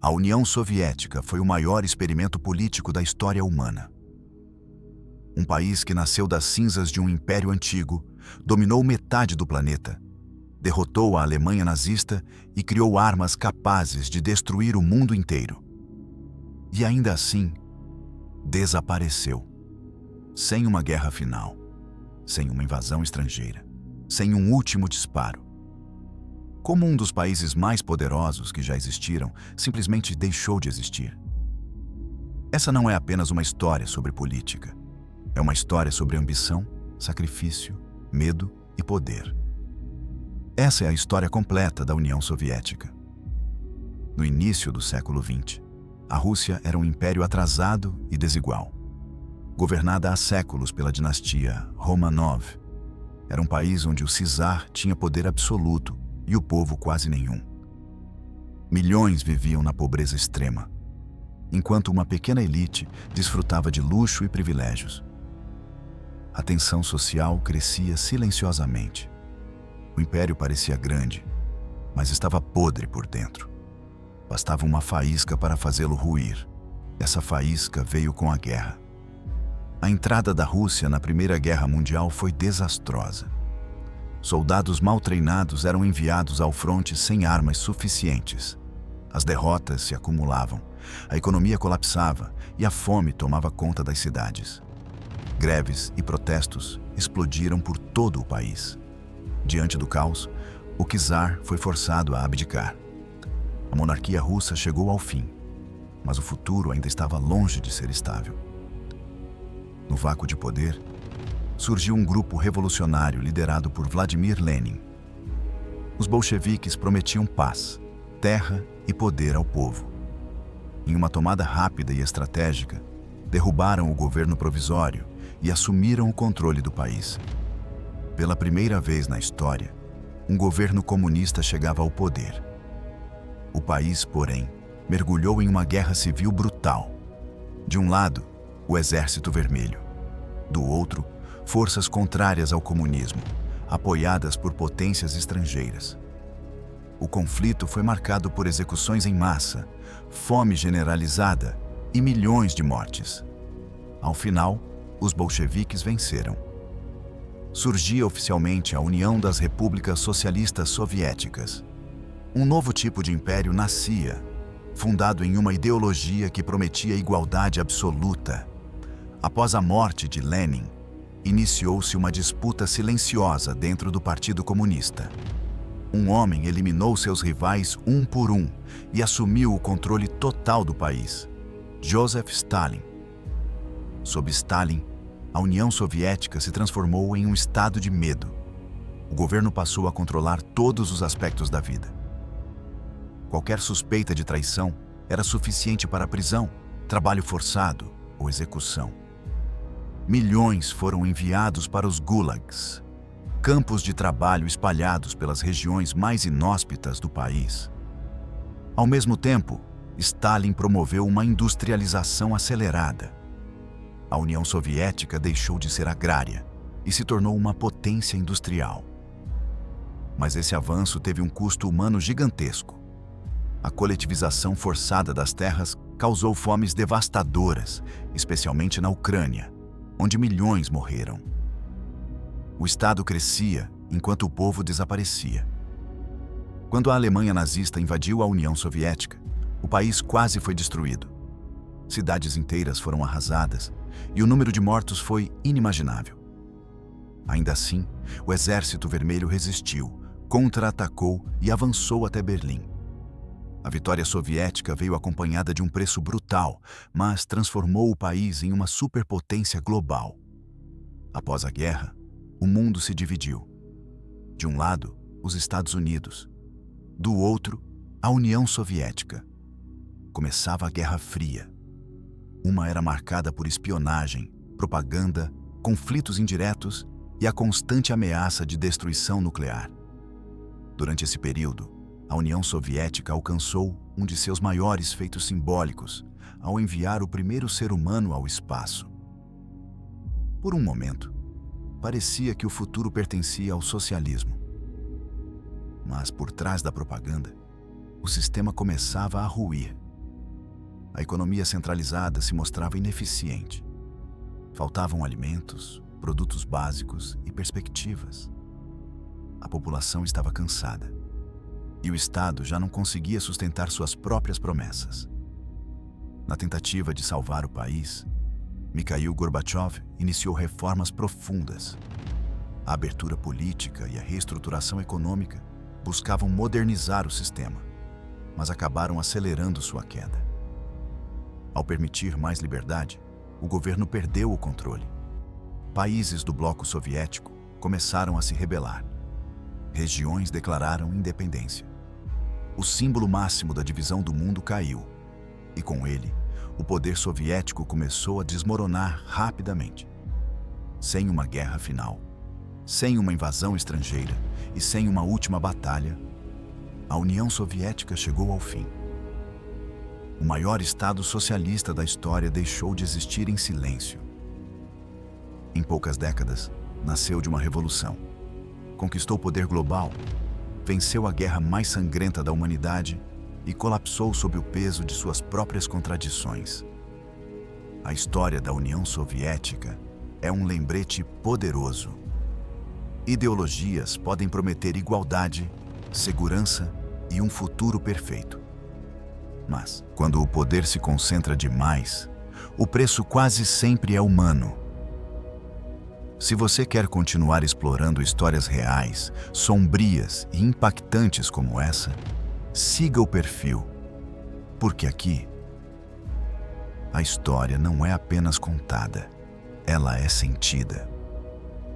A União Soviética foi o maior experimento político da história humana. Um país que nasceu das cinzas de um império antigo, dominou metade do planeta, derrotou a Alemanha nazista e criou armas capazes de destruir o mundo inteiro. E ainda assim, desapareceu. Sem uma guerra final, sem uma invasão estrangeira, sem um último disparo. Como um dos países mais poderosos que já existiram, simplesmente deixou de existir. Essa não é apenas uma história sobre política. É uma história sobre ambição, sacrifício, medo e poder. Essa é a história completa da União Soviética. No início do século XX, a Rússia era um império atrasado e desigual. Governada há séculos pela dinastia Romanov, era um país onde o czar tinha poder absoluto e o povo quase nenhum. Milhões viviam na pobreza extrema, enquanto uma pequena elite desfrutava de luxo e privilégios. A tensão social crescia silenciosamente. O império parecia grande, mas estava podre por dentro. Bastava uma faísca para fazê-lo ruir. Essa faísca veio com a guerra. A entrada da Rússia na Primeira Guerra Mundial foi desastrosa. Soldados mal treinados eram enviados ao fronte sem armas suficientes. As derrotas se acumulavam, a economia colapsava e a fome tomava conta das cidades. Greves e protestos explodiram por todo o país. Diante do caos, o czar foi forçado a abdicar. A monarquia russa chegou ao fim, mas o futuro ainda estava longe de ser estável. No vácuo de poder, surgiu um grupo revolucionário liderado por Vladimir Lenin. Os bolcheviques prometiam paz, terra e poder ao povo. Em uma tomada rápida e estratégica, derrubaram o governo provisório e assumiram o controle do país. Pela primeira vez na história, um governo comunista chegava ao poder. O país, porém, mergulhou em uma guerra civil brutal. De um lado, o Exército Vermelho. Do outro, forças contrárias ao comunismo, apoiadas por potências estrangeiras. O conflito foi marcado por execuções em massa, fome generalizada e milhões de mortes. Ao final, os bolcheviques venceram. Surgia oficialmente a União das Repúblicas Socialistas Soviéticas. Um novo tipo de império nascia, fundado em uma ideologia que prometia igualdade absoluta. Após a morte de Lenin, iniciou-se uma disputa silenciosa dentro do Partido Comunista. Um homem eliminou seus rivais um por um e assumiu o controle total do país: Joseph Stalin. Sob Stalin, a União Soviética se transformou em um estado de medo. O governo passou a controlar todos os aspectos da vida. Qualquer suspeita de traição era suficiente para prisão, trabalho forçado ou execução. Milhões foram enviados para os gulags, campos de trabalho espalhados pelas regiões mais inóspitas do país. Ao mesmo tempo, Stalin promoveu uma industrialização acelerada. A União Soviética deixou de ser agrária e se tornou uma potência industrial. Mas esse avanço teve um custo humano gigantesco. A coletivização forçada das terras causou fomes devastadoras, especialmente na Ucrânia, onde milhões morreram. O Estado crescia enquanto o povo desaparecia. Quando a Alemanha nazista invadiu a União Soviética, o país quase foi destruído. Cidades inteiras foram arrasadas e o número de mortos foi inimaginável. Ainda assim, o Exército Vermelho resistiu, contra-atacou e avançou até Berlim. A vitória soviética veio acompanhada de um preço brutal, mas transformou o país em uma superpotência global. Após a guerra, o mundo se dividiu. De um lado, os Estados Unidos. Do outro, a União Soviética. Começava a Guerra Fria. Uma era marcada por espionagem, propaganda, conflitos indiretos e a constante ameaça de destruição nuclear. Durante esse período, a União Soviética alcançou um de seus maiores feitos simbólicos ao enviar o primeiro ser humano ao espaço. Por um momento, parecia que o futuro pertencia ao socialismo. Mas por trás da propaganda, o sistema começava a ruir. A economia centralizada se mostrava ineficiente. Faltavam alimentos, produtos básicos e perspectivas. A população estava cansada. E o Estado já não conseguia sustentar suas próprias promessas. Na tentativa de salvar o país, Mikhail Gorbachev iniciou reformas profundas. A abertura política e a reestruturação econômica buscavam modernizar o sistema, mas acabaram acelerando sua queda. Ao permitir mais liberdade, o governo perdeu o controle. Países do bloco soviético começaram a se rebelar. Regiões declararam independência. O símbolo máximo da divisão do mundo caiu, e com ele, o poder soviético começou a desmoronar rapidamente. Sem uma guerra final, sem uma invasão estrangeira e sem uma última batalha, a União Soviética chegou ao fim. O maior Estado socialista da história deixou de existir em silêncio. Em poucas décadas, nasceu de uma revolução. Conquistou poder global, venceu a guerra mais sangrenta da humanidade e colapsou sob o peso de suas próprias contradições. A história da União Soviética é um lembrete poderoso. Ideologias podem prometer igualdade, segurança e um futuro perfeito. Mas, quando o poder se concentra demais, o preço quase sempre é humano. Se você quer continuar explorando histórias reais, sombrias e impactantes como essa, siga o perfil, porque aqui a história não é apenas contada, ela é sentida.